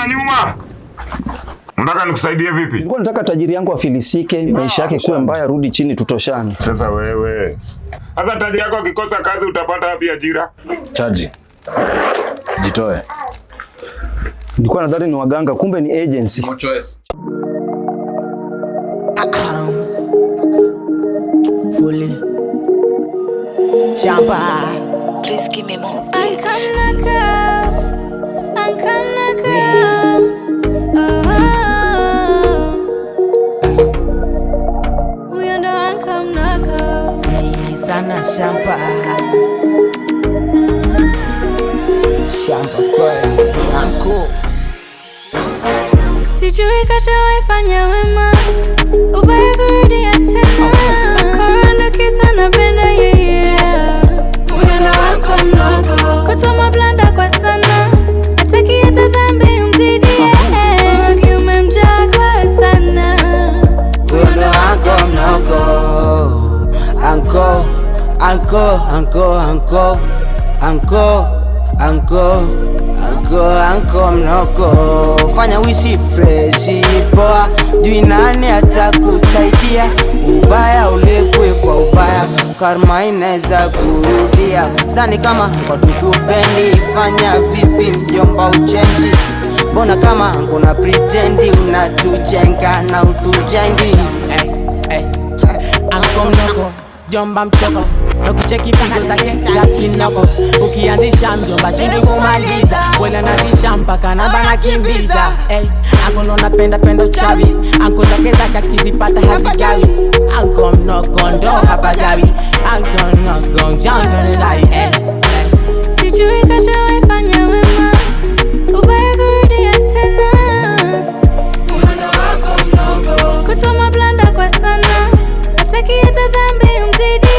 na nyuma. Unataka nikusaidie vipi? Nilikuwa nataka tajiri yangu afilisike, maisha yake kuwe mbaya, rudi chini tutoshane. Sasa wewe. Sasa tajiri yako akikosa kazi utapata wapi ajira? Chaji. Jitoe. Nilikuwa nadhani ni waganga, kumbe ni agency. No choice. Fully. Shamba. Please give me more beats. I'm gonna go. We know I'm gonna go. Sana shamba. Shamba kwa yangu. Sijui kashawaifanya wema, ubaya kurudia tena. Korona kitu napenda yeye. Unaenda wako mdogo, kutoa blanda kwa sana. Hataki hata dhambi umzidie. Urogi umemjaa kwa sana. Unaenda wako mdogo. Anko mnoko. Fanya wishi freshi poa, jui nani atakusaidia. Ubaya ulepwe kwa ubaya, karma inaweza kurudia. Sidhani kama kwa tukupendi, fanya vipi mjomba uchenji. Mbona kama ngona pretendi, unatujenga na utujengi. Anko mnoko, jomba mchoko. Ukicheki pigo zake za kinoko, ukianzisha mjomba shindi kumaliza. Wela natisha mpaka namba nakimbiza. Anko ndo napenda uchawi, anko zake akizipata hazigawi. Anko mnoko ndo hapagawi, anko mnoko jango nilai. Sijui kashawaifanya wema, ubaya kurudia tena. Unaenda wako mdogo, kutoa blanda kwa sana. Hataki hata dhambi umzidie.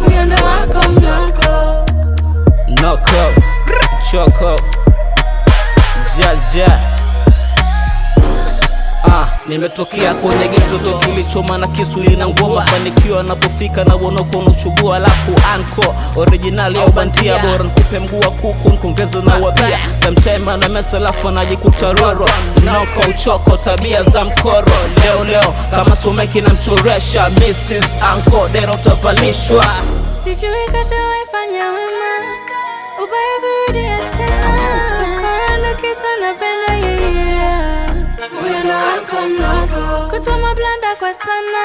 Unaenda wako mdogo. Noko, choko, ja. Nimetokea kwenye geto kilichoma na kisu lina ngoma. Fanikiwa napofika na wonoko unachubua. Alafu anko original ya ubandia, bora nikupe mguu wa kuku nkongeze na wabia. Sometime ana mesa alafu anajikuta roro. Noko uchoko tabia za mkoro. Leo kama someki na mchoresha. Mrs. Anko dero utavalishwa. Sijui kashawaifanya wema, ubaya kurudia tena. Korona kitu napenda yeye. Unaenda wako mdogo, kutoa blanda kwa sana.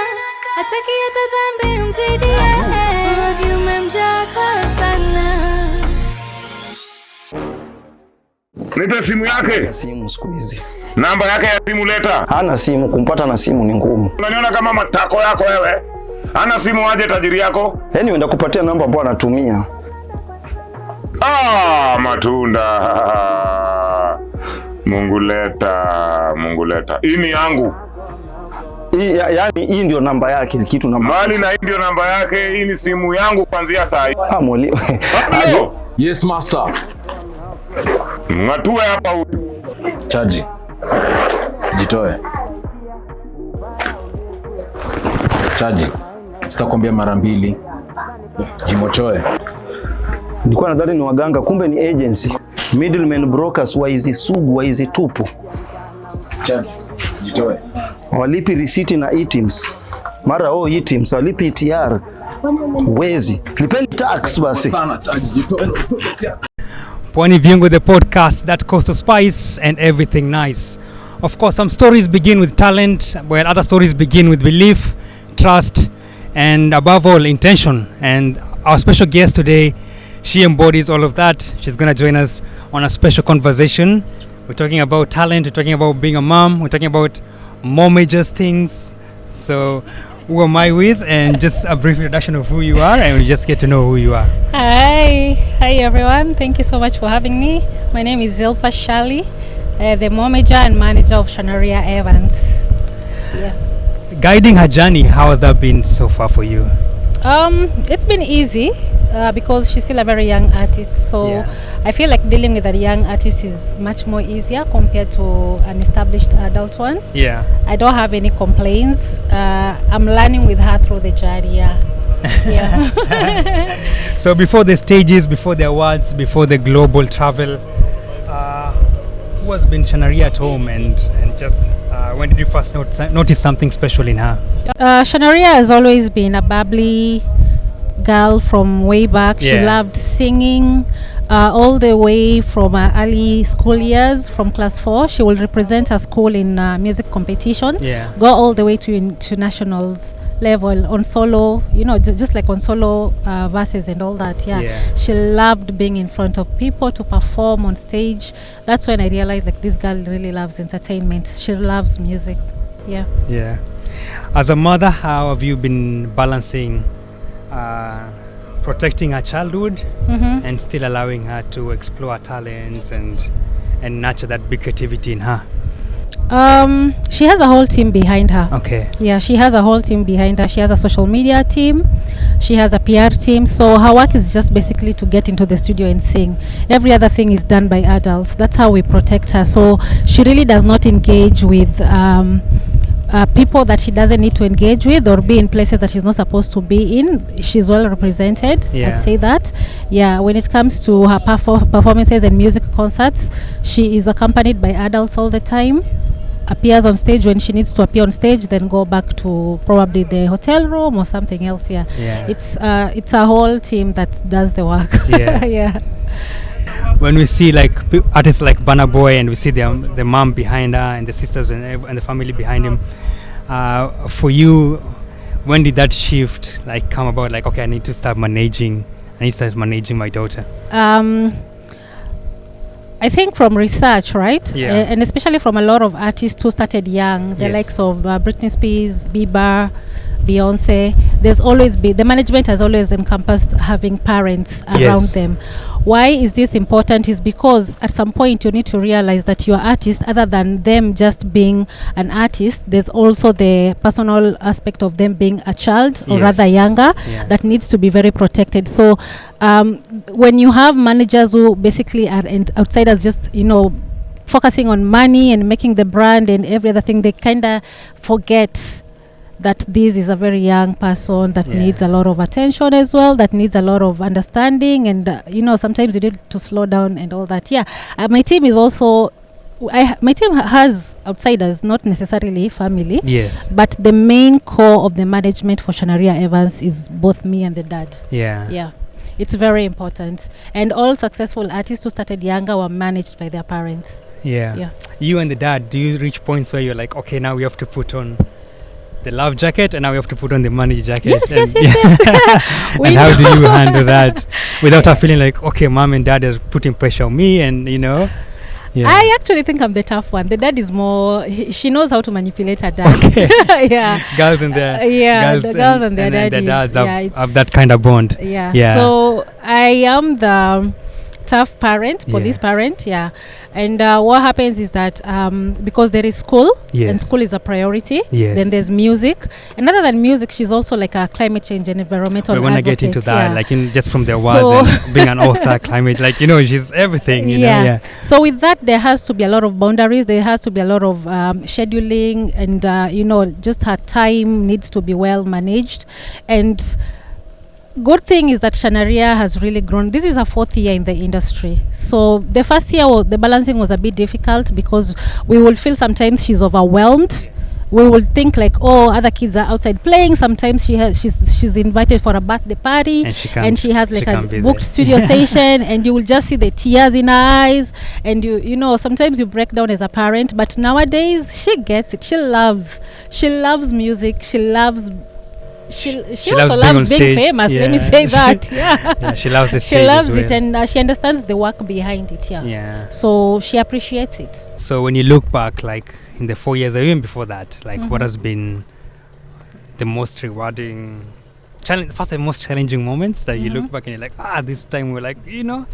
Hataki hata dhambi umzidie. Urogi umemjaa kwa sana. Nipe simu yake. Simu siku hizi. Namba yake ya simu leta. Hana simu, kumpata na simu ni ngumu. Unaniona kama matako yako wewe? Hana simu aje tajiri yako? Yaani wenda kupatia namba ambayo anatumia. Matunda. Mungu leta. Hii ni yangu. Yaani hii ndio namba yake, ni kitu namba. Mali na hii ndio namba yake, hii ni simu yangu kuanzia saa hii. Mwalimu. Yes master. Ngatue hapa huyu. Chaji. Jitoe. Chaji. Sitakwambia mara mbili. Jimochoe. Nilikuwa nadhani ni waganga, kumbe ni agency. Middlemen brokers, waizi sugu, waizi tupu. Chaji. Jitoe. Walipi risiti na e-teams. Mara e-teams, walipi ETR. Wezi. Lipeni tax basi. Sana Chaji. Jitoe. Pwani Viungo, the podcast that coastal spice and everything nice. Of course, some stories begin with talent, while other stories begin with belief, trust, and above all, intention. And our special guest today, she embodies all of that. She's going to join us on a special conversation. We're talking about talent, we're talking about being a mom, we're talking about more major things. So, who am I with? And just a brief introduction of who you are, and we just get to know who you are. Hi everyone. Thank you so much for having me. My name is Zilpa Shali, the momager and manager of Shanariha Evans. Yeah. Guiding her journey, how has that been so far for you? It's been easy because she's still a very young artist. So Yeah. I feel like dealing with a young artist is much more easier compared to an established adult one. Yeah. I don't have any complaints. I'm learning with her through the journey. Yeah. Yeah. So before the stages, before the awards, before the global travel, who has been Shanariha at home, and just when did you first notice something special in her? Shanariha has always been a bubbly girl from way back. She Yeah. loved singing all the way from early school years. From class 4, she will represent her school in music competition. Yeah. Go all the way to nationals level on solo, just like on solo verses and all that. Yeah. She loved being in front of people to perform on stage. That's when I realized like this girl really loves entertainment. She loves music. Yeah. As a mother, how have you been balancing protecting her childhood and still allowing her to explore her talents and nurture that big creativity in her? She has a whole team behind her. Okay. Yeah, she has a whole team behind her. She has a social media team. She has a PR team. So her work is just basically to get into the studio and sing. Every other thing is done by adults. That's how we protect her. So she really does not engage with people that she doesn't need to engage with or be in places that she's not supposed to be in. She's well represented. Yeah. I'd say that. Yeah, when it comes to her performances and music concerts, she is accompanied by adults all the time. Appears on stage when she needs to appear on stage, then go back to probably the hotel room or something else. Yeah. It's a whole team that does the work. Yeah. Yeah. When we see like artists like Burna Boy, and we see the mom behind her and the sisters and the family behind him, for you, when did that shift like come about? Like, okay, I need to start managing my daughter. I think from research, right? Yeah. And especially from a lot of artists who started young, the Yes. likes of Britney Spears, Bieber, Beyonce. The management has always encompassed having parents around Yes. them. Why is this important? Is because at some point you need to realize that your artist, other than them just being an artist, there's also the personal aspect of them being a child or Yes. rather younger Yeah. that needs to be very protected. So when you have managers who basically are outsiders, just focusing on money and making the brand and every other thing, they kind of forget that this is a very young person that Yeah. needs a lot of attention as well, that needs a lot of understanding, and sometimes you need to slow down and all that. My team is also my team has outsiders, not necessarily family. Yes. But the main core of the management for Shanariha Evans is both me and the dad. Yeah. It's very important. And all successful artists who started younger were managed by their parents. Yeah. You and the dad, do you reach points where you're like, okay, now we have to put on the love jacket and now we have to put on the money jacket? Yes. And how do you handle that without her feeling like, okay, mom and dad is putting pressure on me and Yeah. I actually think I'm the tough one. The dad is more, she knows how to manipulate her dad. Okay. Yeah. Girls and their The girls and their then daddies. the dads Yeah, have that kind of bond. Yeah. So I am the tough parent, police parent. And what happens is that because there is school, and school is a priority, then there's music. And other than music, she's also like a climate change and environmental advocate. We're going to get into that, like just from the words and being an author, climate, like, she's everything, you know. So with that, there has to be a lot of boundaries. There has to be a lot of scheduling, and, just her time needs to be well managed. And good thing is that Shanariha has really grown. This is her 4th year in the industry. So the first year, the balancing was a bit difficult because we will feel sometimes she's overwhelmed. We will think like, oh, other kids are outside playing. Sometimes she's invited for a birthday party and she has like a booked studio session, and you will just see the tears in her eyes, and sometimes you break down as a parent. But nowadays she gets it. She loves music. She also loves being famous. Let me say that. She loves the stage. She loves it, and she understands the work behind it. So she appreciates it. So when you look back, like in the 4 years or even before that, like what has been the most rewarding first and most challenging moments that you look back and you're like, this time we're like, and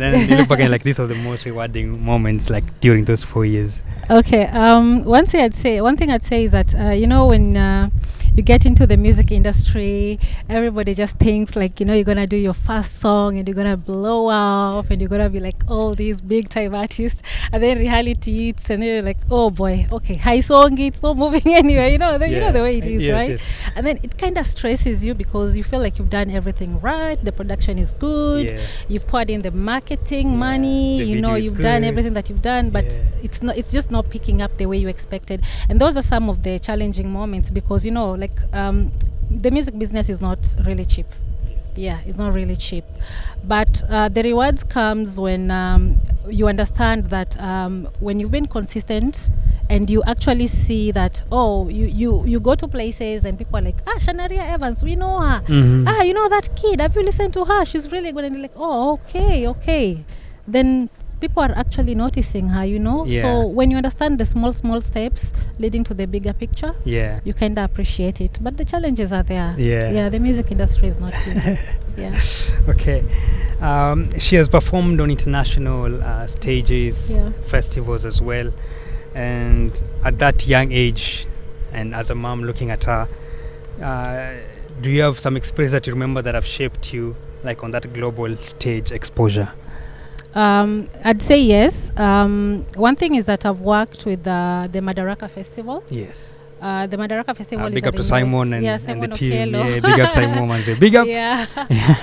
then you look back and like, these are the most rewarding moments like during those 4 years? Okay. One thing I'd say is that when you get into the music industry, everybody just thinks like, you're gonna do your first song and you're gonna blow up and you're gonna be like all these big time artists, and then reality hits and then you're like, oh boy, okay, high song, it's not moving anywhere, you know the way it is, Yes, right? yes. And then it kind of stresses you because you feel like you've done everything right, the production is good, Yeah. you've poured in the marketing money, the video is you've done good. everything that you've done, but it's just not picking up the way you expected. And those are some of the challenging moments because the music business is not really cheap. Yeah, it's not really cheap, but the rewards comes when you understand that when you've been consistent and you actually see that, you go to places and people are like, Shanariha Evans, we know her. You know that kid, have you listened to her? She's really good. And you're like, oh, okay. Then people are actually noticing her, Yeah. So when you understand the small steps leading to the bigger picture, you kind of appreciate it. But the challenges are there. Yeah. The music industry is not easy. Yeah. Okay. She has performed on international stages, festivals as well. And at that young age, and as a mom looking at her, do you have some experience that you remember that have shaped you, like on that global stage exposure? I'd say yes. One thing is that I've worked with the Madaraka Festival. Yes. The Madaraka Festival is big a up to Simon and Simon the team. Okello. Yeah, big up Simon and say big up. Yeah.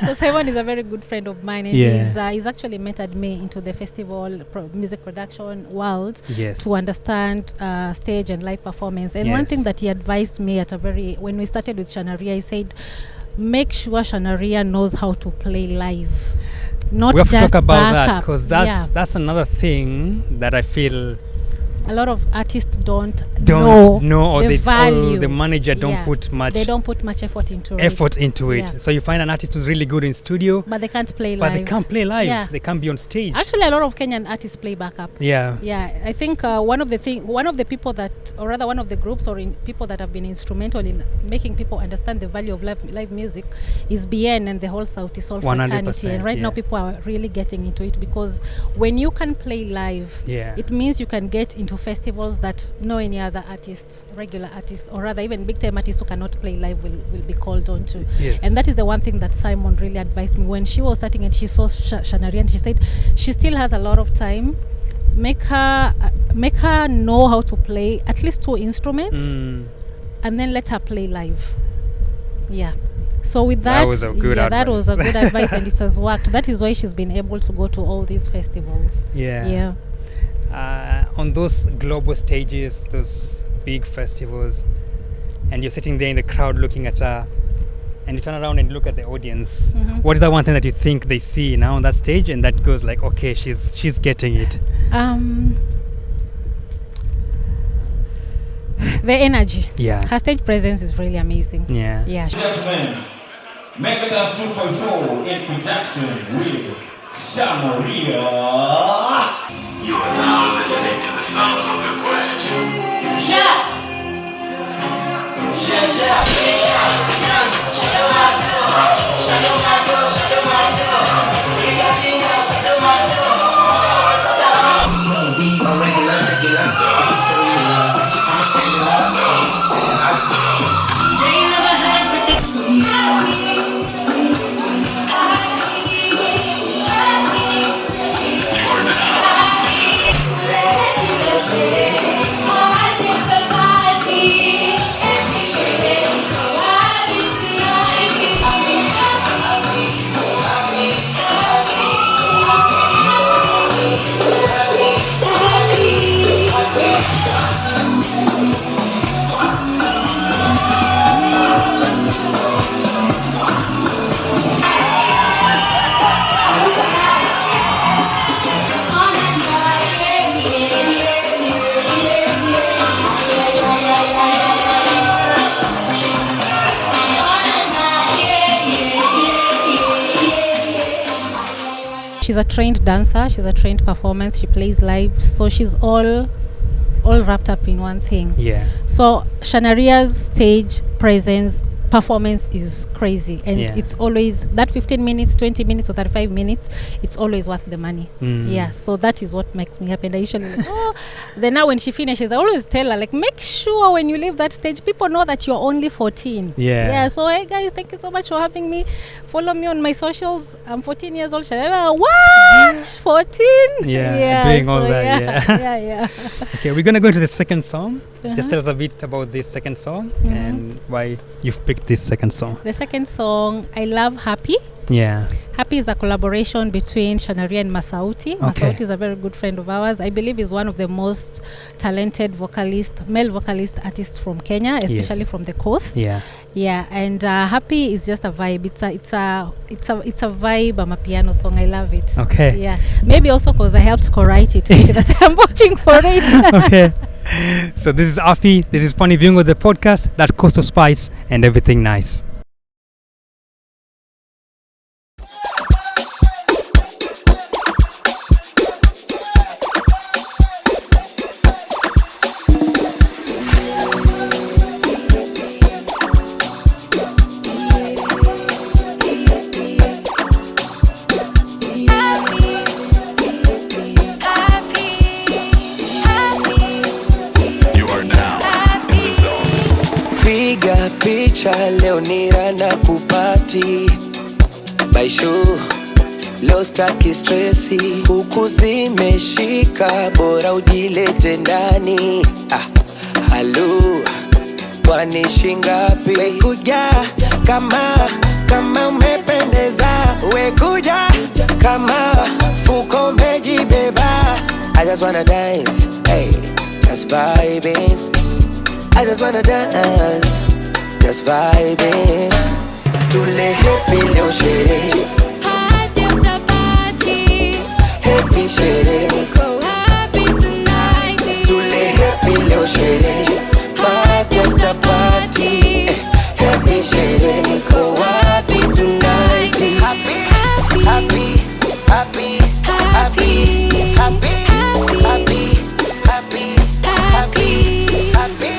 So Simon is a very good friend of mine, and he's actually mentored me into the festival music production world to understand stage and live performance. And one thing that he advised me when we started with Shanariha, he said, make sure Shanariha knows how to play live. Not we have to just talk about that backup. because that's another thing that I feel a lot of artists don't know or the value. Or the manager don't put much effort into it. Yeah. So you find an artist who's really good in studio, but they can't play live. Yeah. They can't be on stage. Actually, a lot of Kenyan artists play backup. Yeah. I think one of the people that, or rather one of the groups or people that have been instrumental in making people understand the value of live music is BN and the whole Sauti Sol fraternity. And right now people are really getting into it because when you can play live, it means you can get into festivals that no any other artist, regular artist, or rather even big time artists who cannot play live will be called on to. And that is the one thing that Simon really advised me when she was starting and she saw Shanariha, and she said she still has a lot of time. Make her know how to play at least 2 instruments, and then let her play live. So with that was a good advice. That was a good advice, and it has worked. That is why she's been able to go to all these festivals. On those global stages, those big festivals, and you're sitting there in the crowd looking at her, and you turn around and look at the audience. What is that one thing that you think they see now on that stage and that goes like, okay, she's getting it? The energy. Her stage presence is really amazing. Gentlemen, make it us 2.4 in production with Shanariha. You are now listening to the sounds of the question. She's a trained dancer, she's a trained performance, she plays live, so she's all wrapped up in one thing. Yeah. So Shanariha's stage presence performance is crazy, and it's always that 15 minutes, 20 minutes or 35 minutes, it's always worth the money. Yeah, so that is what makes me happy. And I usually then now when she finishes, I always tell her, like, make sure when you leave that stage, people know that you're only 14. Yeah, so hey guys, thank you so much for having me. Follow me on my socials. I'm 14 years old. What? 14? Doing all that. Yeah. Okay, we're gonna go into the second song. Just tell us a bit about this second song and why you've picked this second song. The second song, I love Happy. Yeah. Happy is a collaboration between Shanariha and Masauti. Masauti is a very good friend of ours. I believe is one of the most talented male vocalist artists from Kenya, especially from the coast. Yeah, and Happy is just a vibe. It's a vibe. I'm a piano song. I love it. Okay. Yeah, maybe also because I helped co-write it. That I'm watching for it. Okay. So this is Afi. This is Pwani Viungo, the podcast that Coastal Spice and everything nice. Picha leo nira na kupati baishu leo staki stressi huku zimeshika bora ujilete ndani halu kwani shingapi wekuja kama umependeza wekuja kama fuko mejibeba I just wanna dance hey just vibing I just wanna dance, just vibing. Tule happy leo sherehe, Party after party, happy sherehe. Go happy tonight. Tule happy leo sherehe, Party after party, happy sherehe. Go happy tonight. Happy, happy, happy, happy, happy, happy, happy, happy, happy.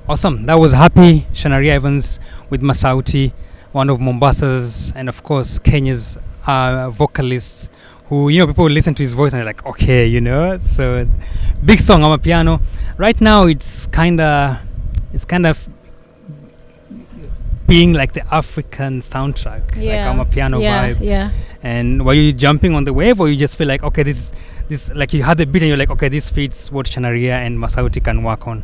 Awesome. That was Happy, Shanariha Evans with Masauti, one of Mombasa's and of course Kenya's vocalists who, people listen to his voice and they're like, okay, so big song. I'm a piano. Right now it's kind of being like the African soundtrack, like I'm a piano vibe. Yeah. And were you jumping on the wave, or you just feel like, okay, this like you had the beat and you're like, okay, this fits what Shanariha and Masauti can work on?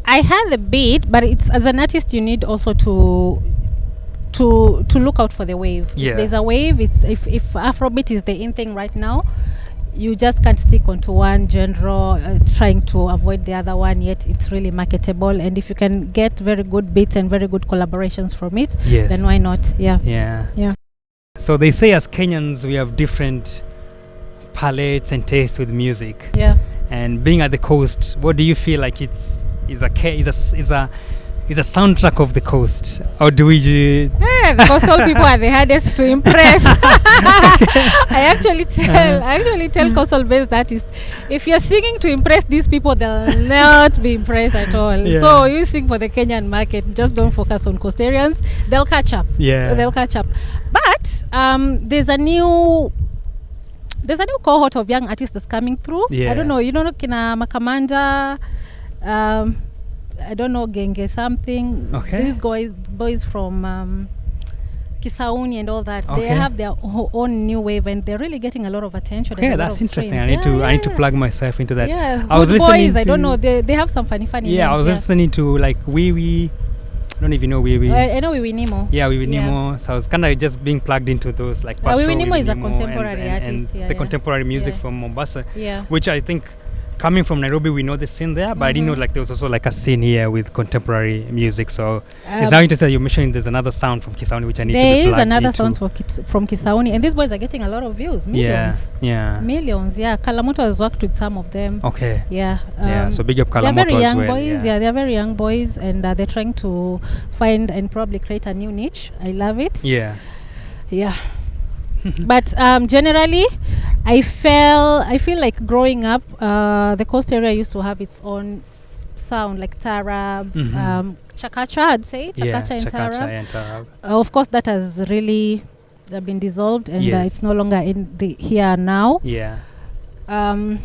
I had the beat, but it's, as an artist, you need also to look out for the wave. Yeah. If there's a wave, it's if Afrobeat is the in thing right now, you just can't stick onto one genre trying to avoid the other one, yet it's really marketable. And if you can get very good beats and very good collaborations from it, then why not? Yeah. So they say as Kenyans we have different palettes and tastes with music. Yeah. And being at the coast, what do you feel like is a is a soundtrack of the coast, or do we? The coastal people are the hardest to impress. I actually tell coastal-based artists, if you're singing to impress these people, they'll not be impressed at all. Yeah. So you sing for the Kenyan market. Just don't focus on coastarians. They'll catch up. Yeah. They'll catch up. But there's a new cohort of young artists that's coming through. Yeah. I don't know. You don't know Kina Makamanda. I don't know Genge something. Okay. These boys from Kisauni and all that. Okay. They have their own new wave, and they're really getting a lot of attention. Okay, and a lot that's of interesting. streams. I need to plug myself into that. Yeah, I was good listening boys. I don't to- know. They have some funny Yeah, names. I was listening to like Wee Wee. I don't even know Wee Wee. I know Wiwi Nemo. Yeah, Wee Wee Nemo. So I was kind of just being plugged into those like. Wee Wee Patrol, Nemo Wee is a Nemo contemporary and artist, yeah, the yeah. contemporary music Yeah. from Mombasa. Yeah. Which I think, coming from Nairobi, we know the scene there, but I didn't know like there was also like a scene here with contemporary music. So it's now interesting you mentioned there's another sound from Kisauni which I need to be There is plugged another into. sound from Kisauni, and these boys are getting a lot of views. Millions. Yeah. Millions. Yeah. Kalamoto has worked with some of them. Okay. Yeah. Yeah, so big up They're Kalamoto very as young well, boys. yeah. Yeah, they're very young boys, and they're trying to find and probably create a new niche. I love it. Yeah. Yeah. But generally, I feel like growing up, the coast area used to have its own sound, like Tarab, Chakacha, I'd say. Chakacha and Chakacha Tarab. and Tarab. Of course, that has really been dissolved, and Yes. it's no longer in the here now. Yeah. Um,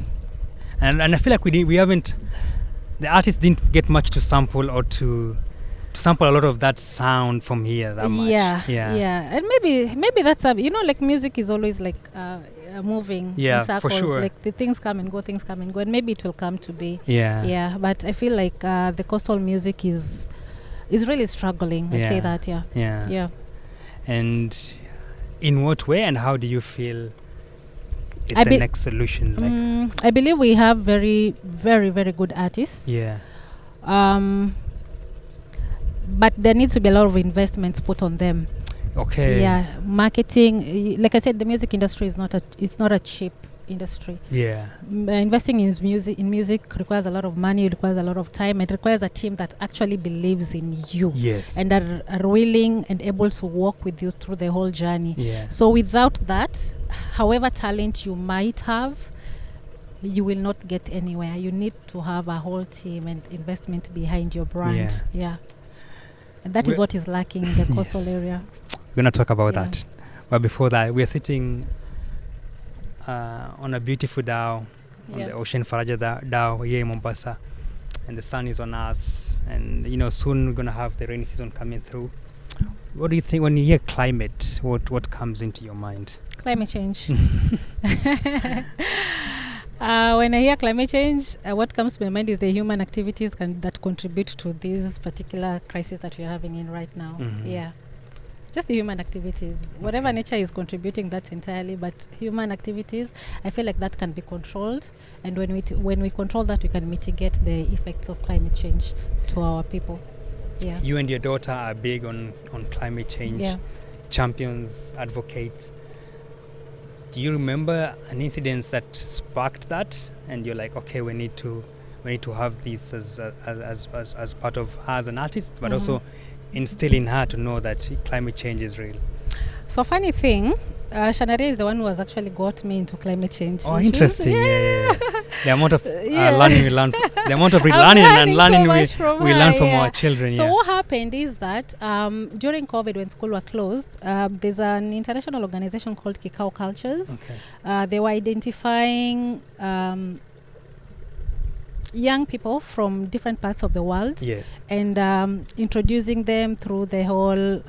And I feel like we haven't, the artists didn't get much to sample or to sample a lot of that sound from here that much. yeah, and maybe that's like music is always like moving Yeah, in for circles. sure. Like the things come and go, and maybe it will come to be. Yeah. But I feel like the coastal music is really struggling. I'd say that. Yeah. And in what way and how do you feel is I the be- next solution? Like, I believe we have very, very, very good artists. yeah. But there needs to be a lot of investments put on them. Okay. Yeah, marketing. Like I said, the music industry is not a cheap industry. Yeah. Investing in music requires a lot of money, it requires a lot of time, it requires a team that actually believes in you. Yes. And are willing and able to walk with you through the whole journey. Yeah. So without that, however talent you might have, you will not get anywhere. You need to have a whole team and investment behind your brand. Yeah. And that is what is lacking in the coastal area. We're going to talk about Yeah. that. But before that, we're sitting on a beautiful dhow on the Ocean Faraja dhow here in Mombasa. And the sun is on us. And, soon we're going to have the rainy season coming through. What do you think when you hear climate? What comes into your mind? Climate change. When I hear climate change, what comes to my mind is the human activities that contribute to this particular crisis that we're having in right now. Yeah. Just the human activities. Whatever nature is contributing, that's entirely. But human activities, I feel like that can be controlled. And when we control that, we can mitigate the effects of climate change to our people. Yeah. You and your daughter are big on climate change. Yeah. Champions, advocates. Do you remember an incident that sparked that, and you're like, okay, we need to have this as part of her as an artist, but also instill in her to know that climate change is real? So funny thing, Shanariha is the one who has actually got me into climate change. Oh, issues. interesting! Yeah. The amount of Yeah. learning we learn, the amount of I'm learning and learning so we much from learn her, from yeah. our children. So yeah. what happened is that during COVID, when school were closed, there's an international organization called Kikao Cultures. Okay. They were identifying young people from different parts of the world, Yes. and introducing them through the whole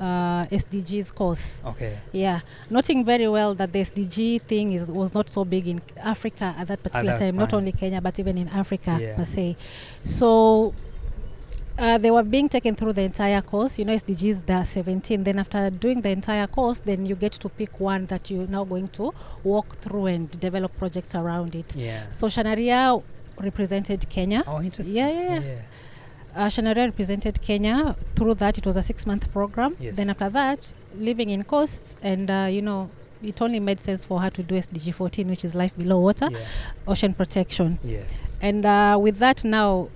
SDGs course. Okay. Yeah, noting very well that the SDG thing was not so big in Africa at that particular that time, not point. only Kenya, but even in Africa Yeah. per se. So they were being taken through the entire course. SDGs, there are 17. Then after doing the entire course, then you get to pick one that you're now going to walk through and develop projects around it. Yeah. So Shanariha represented Kenya. Oh, interesting. Yeah. Shanariha represented Kenya. Through that, it was a 6-month program. Yes. Then after that, living in coast, and it only made sense for her to do SDG 14, which is life below water, Yeah. ocean protection. Yes. And with that now,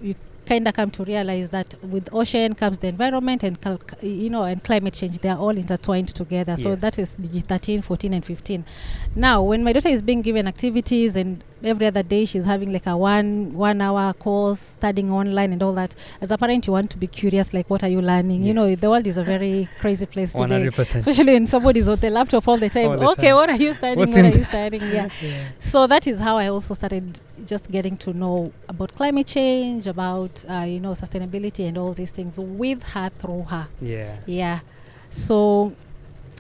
kind of come to realize that with ocean comes the environment and and climate change. They are all intertwined together. So Yes. that is DG 13, 14 and 15. Now when my daughter is being given activities and every other day she's having like a one hour course studying online and all that, as a parent you want to be curious, like what are you learning? Yes. The world is a very crazy place today, 100%. especially when somebody's on the laptop all the time. All the Okay, time. what are you studying? What's What in are you studying? Yeah. So that is how I also started just getting to know about climate change, about sustainability and all these things with her, through her. Yeah. So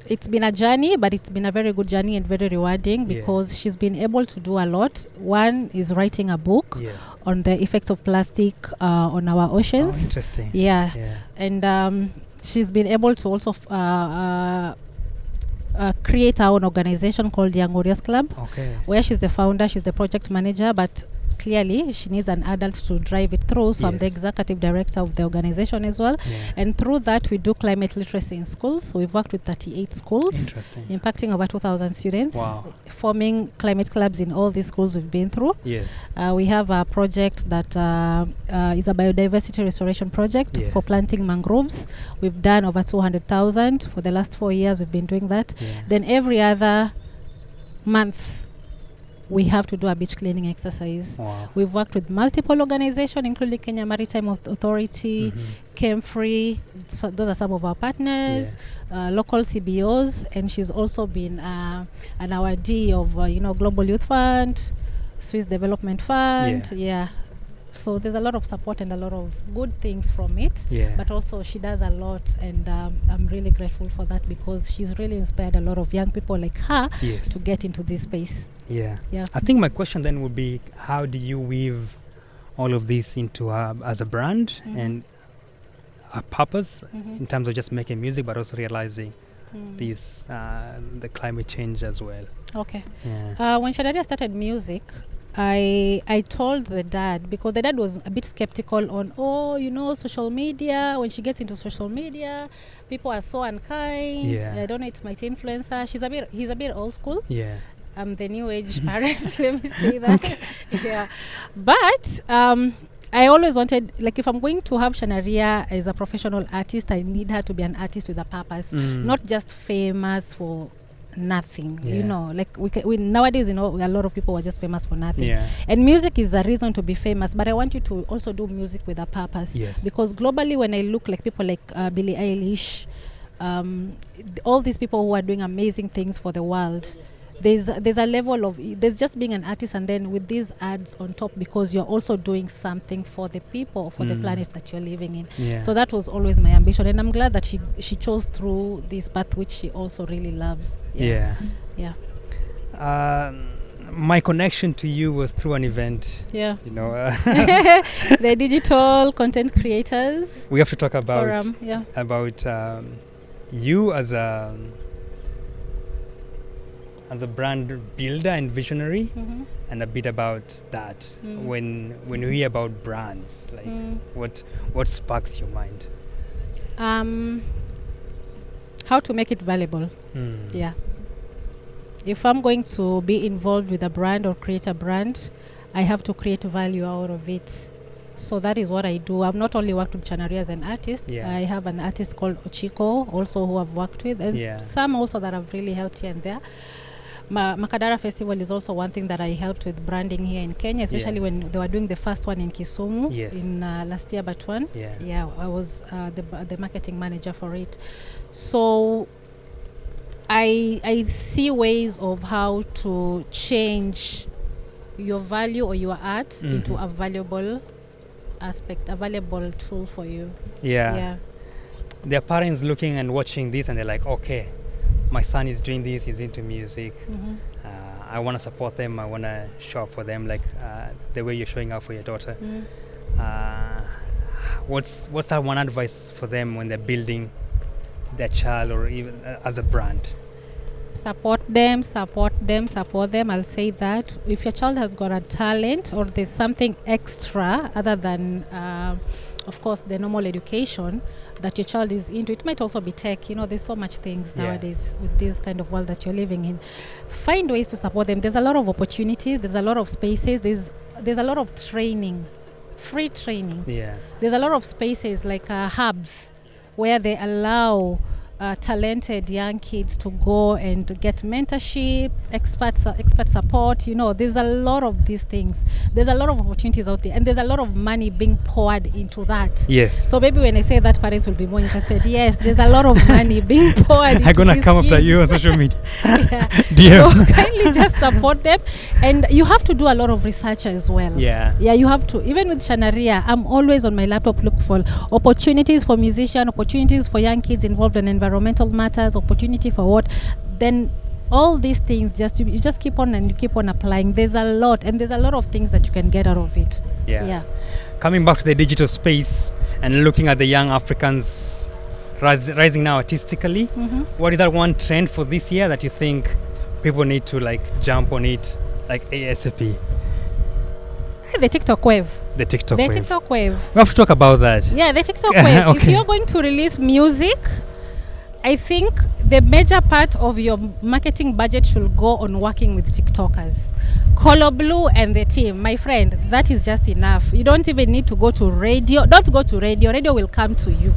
it's been a journey, but it's been a very good journey and very rewarding because she's been able to do a lot. One is writing a book on the effects of plastic on our oceans. Interesting. Yeah. And she's been able to also create our own organization called Young Warriors Club, where she's the founder, she's the project manager, but clearly she needs an adult to drive it through. So I'm the executive director of the organization as well. And through that we do climate literacy in schools. So we've worked with 38 schools, impacting over 2,000 students, forming climate clubs in all these schools we've been through. We have a project that is a biodiversity restoration project for planting mangroves. We've done over 200,000 for the last 4 years. We've been doing that. Then every other month we have to do a beach cleaning exercise. We've worked with multiple organizations, including Kenya Maritime Authority, Kemfree. So those are some of our partners, local CBOs, and she's also been an awardee of Global Youth Fund, Swiss Development Fund. So there's a lot of support and a lot of good things from it. But also she does a lot, and I'm really grateful for that because she's really inspired a lot of young people like her to get into this space. I think my question then would be, how do you weave all of this into as a brand and a purpose in terms of just making music, but also realizing this the climate change as well? When Shanariha started music, I told the dad, because the dad was a bit skeptical on social media. When she gets into social media, people are so unkind. I don't know, it might influence her. He's a bit old school. I'm the new age parent, let me say that. But I always wanted, like, if I'm going to have Shanariha as a professional artist, I need her to be an artist with a purpose, not just famous for nothing. Like we nowadays, a lot of people are just famous for nothing. And music is a reason to be famous, but I want you to also do music with a purpose. Because globally, when I look like people like Billie Eilish, all these people who are doing amazing things for the world, there's a level of, there's just being an artist and then with these ads on top, because you're also doing something for the people, for the planet that you're living in. So that was always my ambition, and I'm glad that she chose through this path, which she also really loves. My connection to you was through an event. The digital content creators. We have to talk about forum, about you as a brand builder and visionary, and a bit about that. When you hear about brands, like what sparks your mind? How to make it valuable. If I'm going to be involved with a brand or create a brand, I have to create value out of it. So that is what I do. I've not only worked with Shanariha as an artist, I have an artist called Ochiko also who I've worked with, and some also that have really helped here and there. Makadara Festival is also one thing that I helped with branding here in Kenya, especially when they were doing the first one in Kisumu in last year, but one. I was the marketing manager for it. So I see ways of how to change your value or your art into a valuable aspect, a valuable tool for you. Their parents looking and watching this and they're like, okay, my son is doing this, he's into music. I want to support them, I want to show up for them, like the way you're showing up for your daughter. What's that one advice for them when they're building their child or even as a brand? Support them. I'll say that if your child has got a talent or there's something extra other than of course the normal education that your child is into, it might also be tech. There's so much things nowadays with this kind of world that you're living in. Find ways to support them. There's a lot of opportunities, there's a lot of spaces, there's a lot of training free training. Yeah. There's a lot of spaces like hubs where they allow talented young kids to go and get mentorship, expert support. There's a lot of these things. There's a lot of opportunities out there, and there's a lot of money being poured into that. Yes. So maybe when I say that, parents will be more interested. Yes, there's a lot of money being poured into I'm gonna these come after kids. you on social media. Yeah. DM. So kindly just support them, and you have to do a lot of research as well. Yeah. Yeah, you have to. Even with Shanariha, I'm always on my laptop looking for opportunities for musicians, opportunities for young kids involved in environmental matters, opportunity for what. Then all these things, you just keep on and you keep on applying. There's a lot, and there's a lot of things that you can get out of it. Yeah. Coming back to the digital space and looking at the young Africans rising now artistically, what is that one trend for this year that you think people need to jump on it ASAP? The TikTok wave. The TikTok wave. TikTok wave. We have to talk about that. Yeah, the TikTok wave. Okay. If you're going to release music, I think the major part of your marketing budget should go on working with TikTokers. Color Blue and the team, my friend, that is just enough. You don't even need to go to radio. Don't go to radio. Radio will come to you.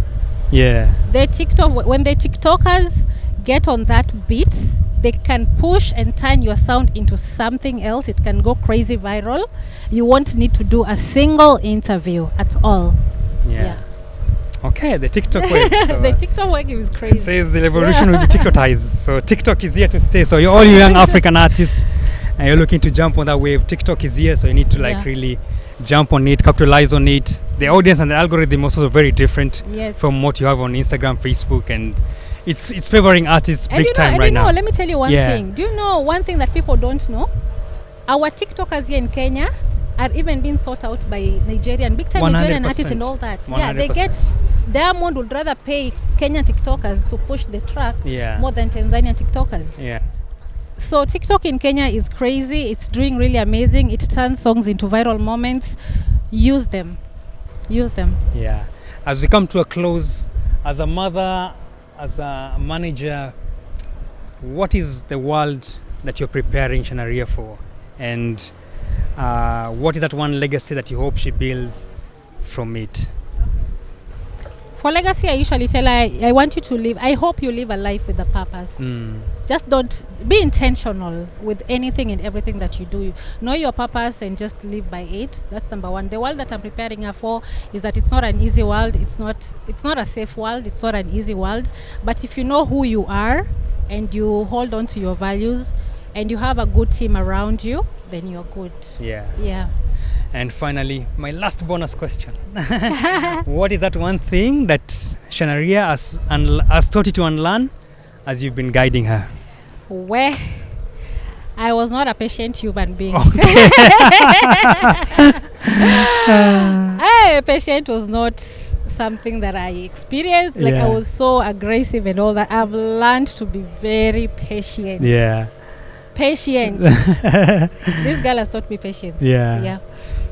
Yeah. When the TikTokers get on that beat, they can push and turn your sound into something else. It can go crazy viral. You won't need to do a single interview at all. Yeah. Okay, the TikTok wave. So the TikTok wave is crazy. It says the revolution will be TikTokized. So TikTok is here to stay. So all you young African artists, and you're looking to jump on that wave, TikTok is here. So you need to really jump on it, capitalize on it. The audience and the algorithm also very different from what you have on Instagram, Facebook, and it's favoring artists big time right now. Let me tell you one thing. Do you know one thing that people don't know? Our TikTokers here in Kenya are even being sought out by Nigerian, big time Nigerian artists and all that. 100%. Yeah, they get Diamond would rather pay Kenyan TikTokers to push the track more than Tanzanian TikTokers. Yeah. So TikTok in Kenya is crazy. It's doing really amazing. It turns songs into viral moments. Use them. Yeah. As we come to a close, as a mother, as a manager, what is the world that you're preparing Shanariha for? And what is that one legacy that you hope she builds from it? For legacy, I usually tell her, I want you to live, I hope you live a life with a purpose. Just don't be intentional with anything and everything that you do. Know your purpose and just live by it. That's number one. The world that I'm preparing her for is that it's not an easy world. It's not a safe world. It's not an easy world. But if you know who you are and you hold on to your values and you have a good team around you, then you're good. Yeah. And finally, my last bonus question. What is that one thing that Shanariha has taught you to unlearn as you've been guiding her? Well, I was not a patient human being. Patient was not something that I experienced. I was so aggressive and all that. I've learned to be very patient. Yeah. Patient. This girl has taught me patience. Yeah.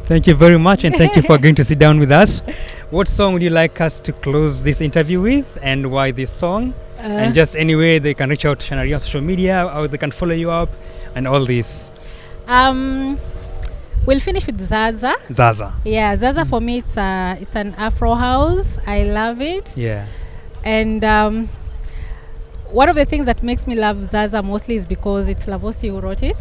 Thank you very much, and thank you for agreeing to sit down with us. What song would you like us to close this interview with, and why this song? And just anyway, they can reach out to Shanariha on social media, or they can follow you up, and all this. We'll finish with Zaza. Yeah, Zaza for me, it's an Afro house. I love it. Yeah. And one of the things that makes me love Zaza mostly is because it's Lavosti who wrote it.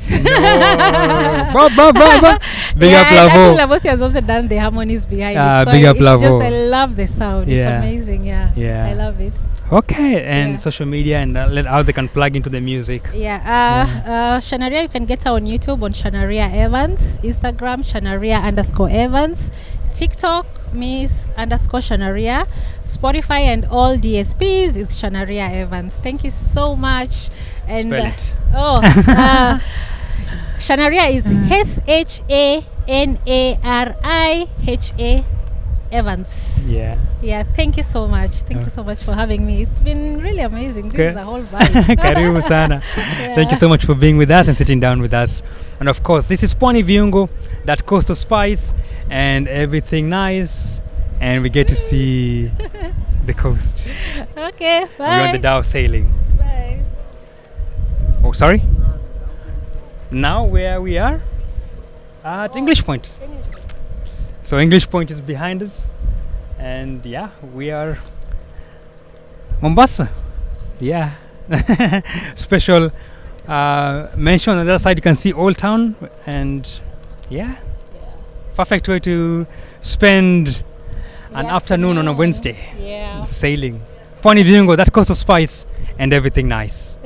Big up Lavo. Lavosti has also done the harmonies behind it. So big up Lavo. I love the sound. It's amazing. Yeah. I love it. Okay, and social media and how they can plug into the music. Shanariha, you can get her on YouTube on Shanariha Evans, Instagram Shanariha_Evans, TikTok Miss_Shanariha, Spotify and all DSPs is Shanariha Evans. Thank you so much. And spell it. Shanariha is SHANARIHA Evans. Yeah, thank you so much. Thank you so much for having me. It's been really amazing. This is a whole vibe. Karibu sana. Thank you so much for being with us and sitting down with us. And of course, this is Pwani Viungo, that coastal spice and everything nice. And we get to see the coast. Okay, bye. We're on the dhow sailing. Bye. Oh, sorry? Now where we are? At English Point. So English Point is behind us, and yeah, we are Mombasa. Yeah. Special mention on the other side. You can see Old Town, and yeah, perfect way to spend an afternoon on a Wednesday. Yeah. Sailing. Pwani Viungo, that coastal spice and everything nice.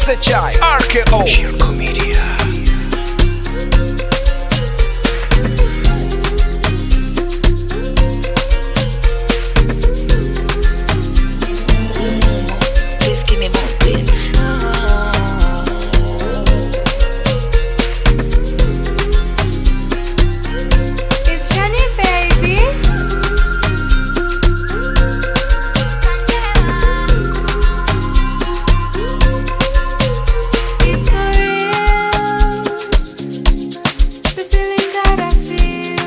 SHI RKO Shirko Media. Please give me more beats. It's Shani, baby. It's so real, the feeling that I feel.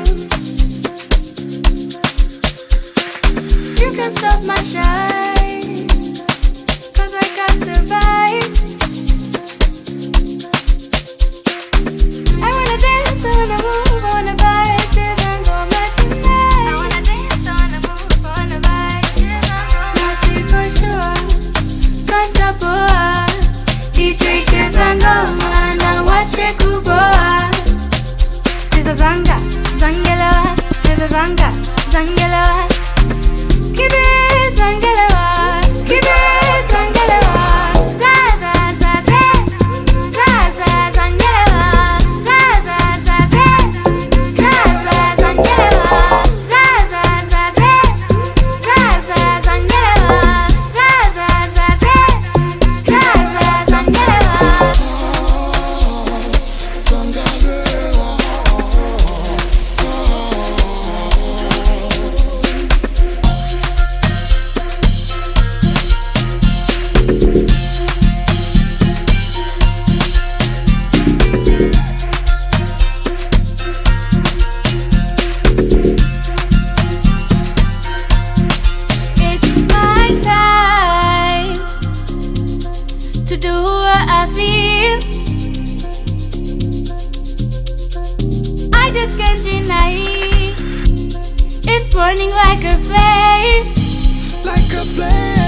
You can stop my shine, 'cause I got the vibe. I wanna dance, I wanna move, I wanna vibe, just and go back tonight. I wanna dance, I wanna move, I wanna vibe, just and go. Now siko sure, kanta poa, DJ cheza ngoma na wache kuboa. Cheza zanga, zangelewa, cheza zanga, zangelewa. Kibe zangelewa, kibe zangelewa. Za za za ze, za za zangelewa. Za za za ze, za za zangelewa. Za za za ze, za za zangelewa. Za za za ze, za za zangelewa. It's my time to do what I feel. I just can't deny it. It's burning like a flame. Like a flame.